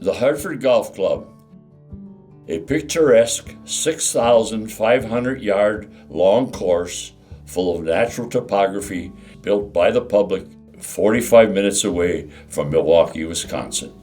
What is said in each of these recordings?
The Hartford Golf Club, a picturesque 6,500-yard long course full of natural topography built by the public 45 minutes away from Milwaukee, Wisconsin.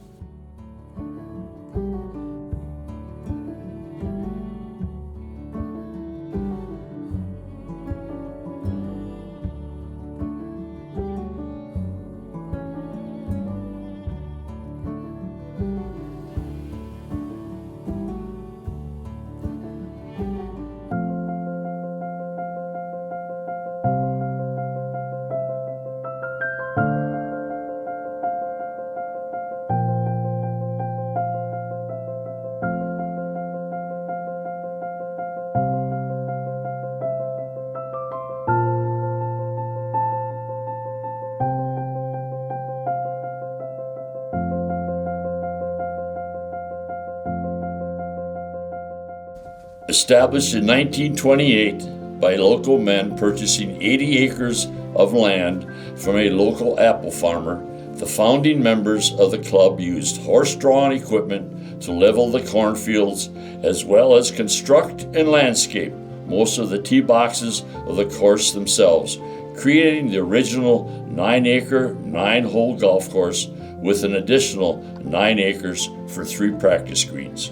Established in 1928 by local men purchasing 80 acres of land from a local apple farmer, the founding members of the club used horse-drawn equipment to level the cornfields as well as construct and landscape most of the tee boxes of the course themselves, creating the original 9-acre, 9-hole golf course with an additional 9 acres for 3 practice greens.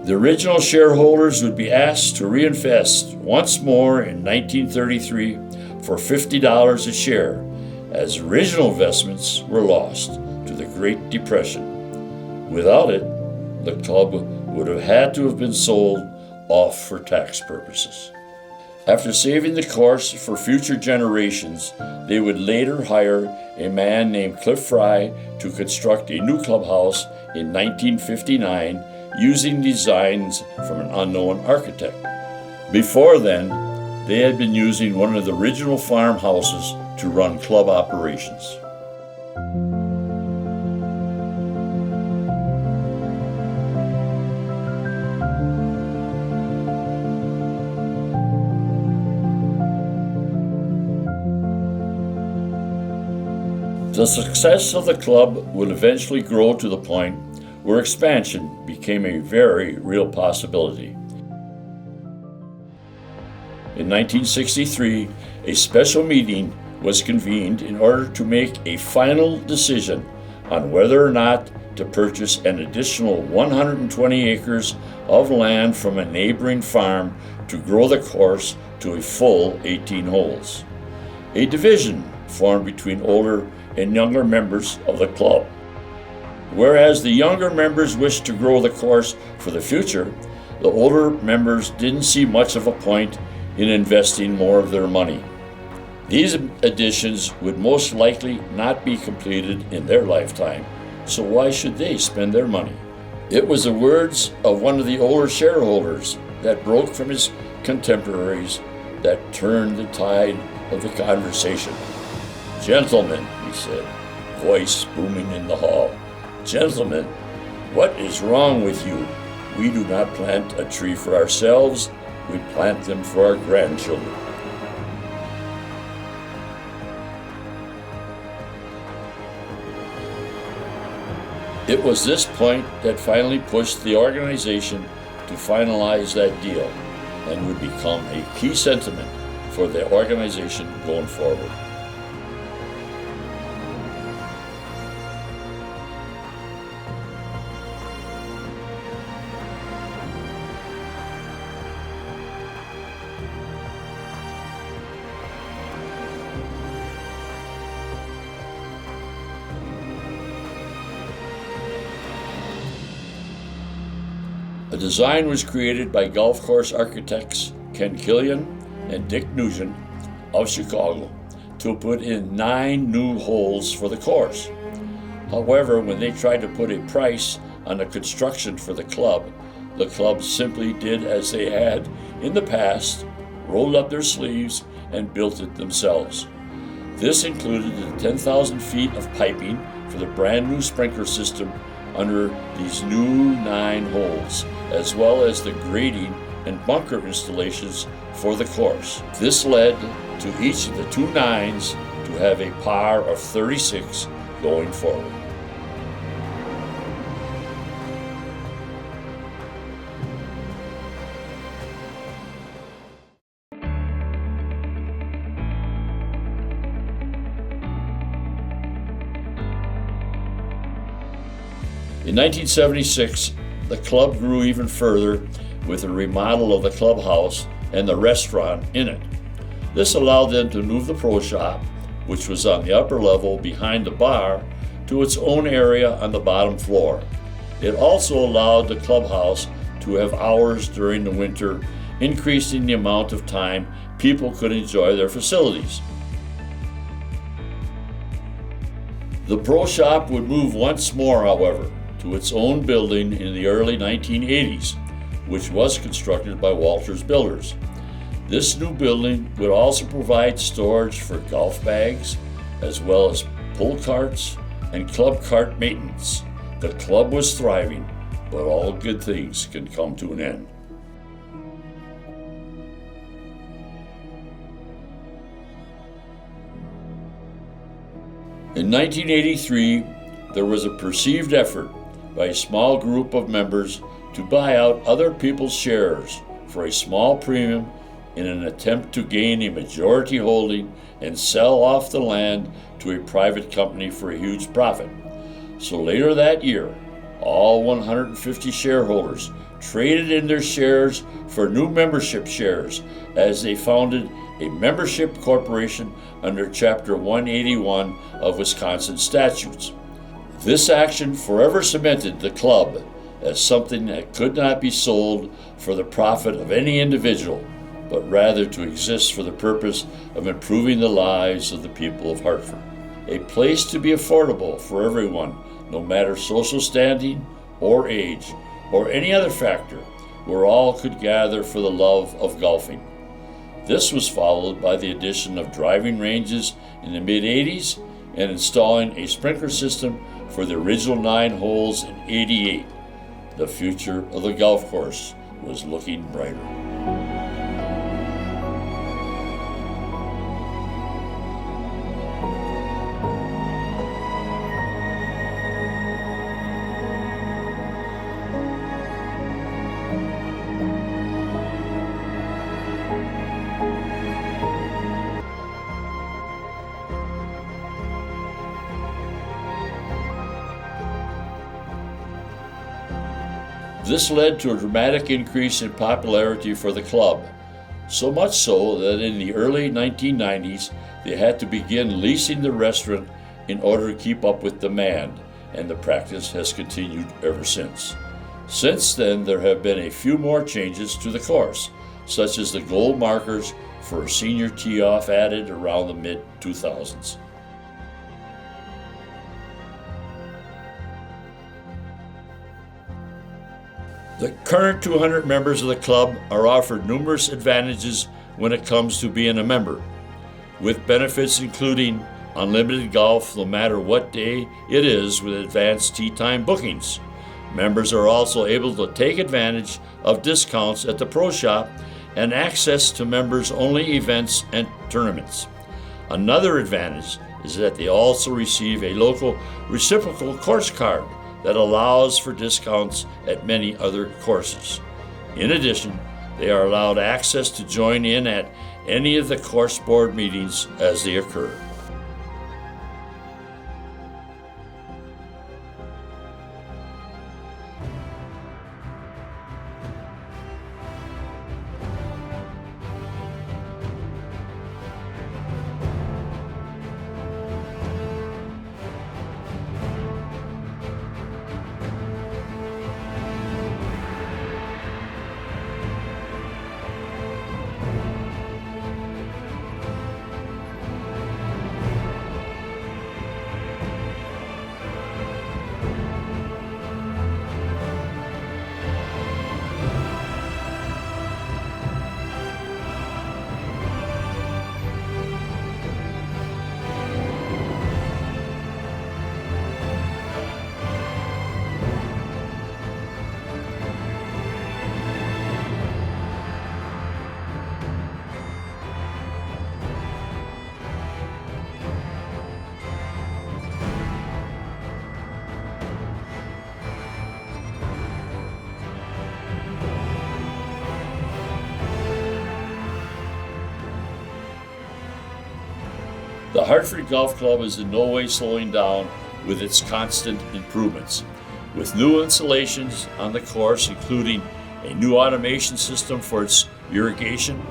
The original shareholders would be asked to reinvest once more in 1933 for $50 a share, as original investments were lost to the Great Depression. Without it, the club would have had to have been sold off for tax purposes. After saving the course for future generations, they would later hire a man named Cliff Fry to construct a new clubhouse in 1959 using designs from an unknown architect. Before then, they had been using one of the original farmhouses to run club operations. The success of the club would eventually grow to the point where expansion became a very real possibility. In 1963, a special meeting was convened in order to make a final decision on whether or not to purchase an additional 120 acres of land from a neighboring farm to grow the course to a full 18 holes. A division formed between older and younger members of the club. Whereas the younger members wished to grow the course for the future, the older members didn't see much of a point in investing more of their money. These additions would most likely not be completed in their lifetime, so why should they spend their money? It was the words of one of the older shareholders that broke from his contemporaries that turned the tide of the conversation. "Gentlemen," he said, voice booming in the hall, "gentlemen, what is wrong with you? We do not plant a tree for ourselves, we plant them for our grandchildren." It was this point that finally pushed the organization to finalize that deal and would become a key sentiment for the organization going forward. A design was created by golf course architects Ken Killian and Dick Nugent of Chicago to put in 9 new holes for the course. However, when they tried to put a price on the construction for the club simply did as they had in the past, rolled up their sleeves and built it themselves. This included the 10,000 feet of piping for the brand new sprinkler system under these new 9 holes, as well as the grading and bunker installations for the course. This led to each of the 2 nines to have a par of 36 going forward. In 1976, the club grew even further with a remodel of the clubhouse and the restaurant in it. This allowed them to move the pro shop, which was on the upper level behind the bar, to its own area on the bottom floor. It also allowed the clubhouse to have hours during the winter, increasing the amount of time people could enjoy their facilities. The pro shop would move once more, however, to its own building in the early 1980s, which was constructed by Walters Builders. This new building would also provide storage for golf bags, as well as pull carts and club cart maintenance. The club was thriving, but all good things can come to an end. In 1983, there was a perceived effort by a small group of members to buy out other people's shares for a small premium in an attempt to gain a majority holding and sell off the land to a private company for a huge profit. So later that year, all 150 shareholders traded in their shares for new membership shares as they founded a membership corporation under Chapter 181 of Wisconsin statutes. This action forever cemented the club as something that could not be sold for the profit of any individual, but rather to exist for the purpose of improving the lives of the people of Hartford. A place to be affordable for everyone, no matter social standing or age or any other factor, where all could gather for the love of golfing. This was followed by the addition of driving ranges in the mid-80s and installing a sprinkler system for the original 9 holes in '88. The future of the golf course was looking brighter. This led to a dramatic increase in popularity for the club, so much so that in the early 1990s they had to begin leasing the restaurant in order to keep up with demand, and the practice has continued ever since. Since then, there have been a few more changes to the course, such as the gold markers for a senior tee-off added around the mid-2000s. The current 200 members of the club are offered numerous advantages when it comes to being a member, with benefits including unlimited golf no matter what day it is with advanced tee time bookings. Members are also able to take advantage of discounts at the pro shop and access to members-only events and tournaments. Another advantage is that they also receive a local reciprocal course card that allows for discounts at many other courses. In addition, they are allowed access to join in at any of the course board meetings as they occur. The Hartford Golf Club is in no way slowing down with its constant improvements. With new installations on the course, including a new automation system for its irrigation,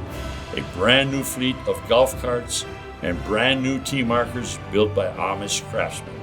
a brand new fleet of golf carts, and brand new tee markers built by Amish craftsmen.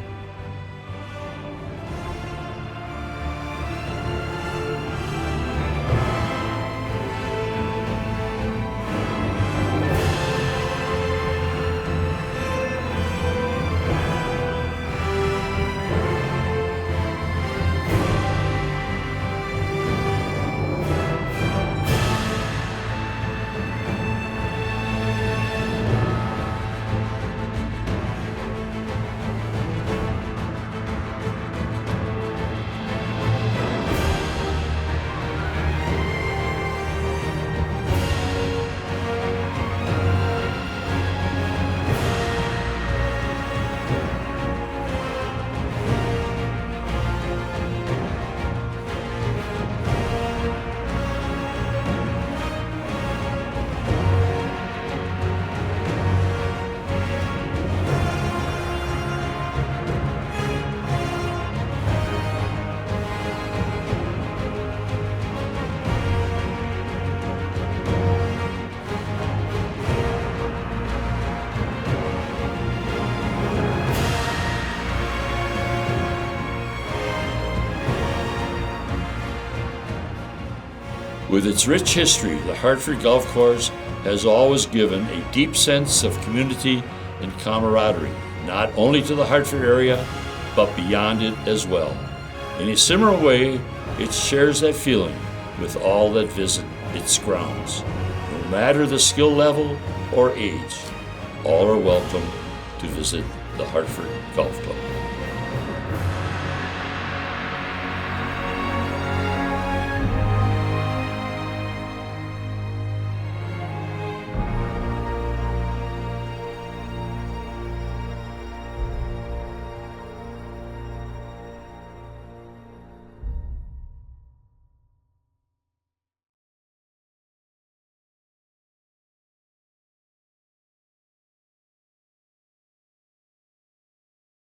With its rich history, the Hartford Golf Course has always given a deep sense of community and camaraderie, not only to the Hartford area, but beyond it as well. In a similar way, it shares that feeling with all that visit its grounds. No matter the skill level or age, all are welcome to visit the Hartford Golf Club.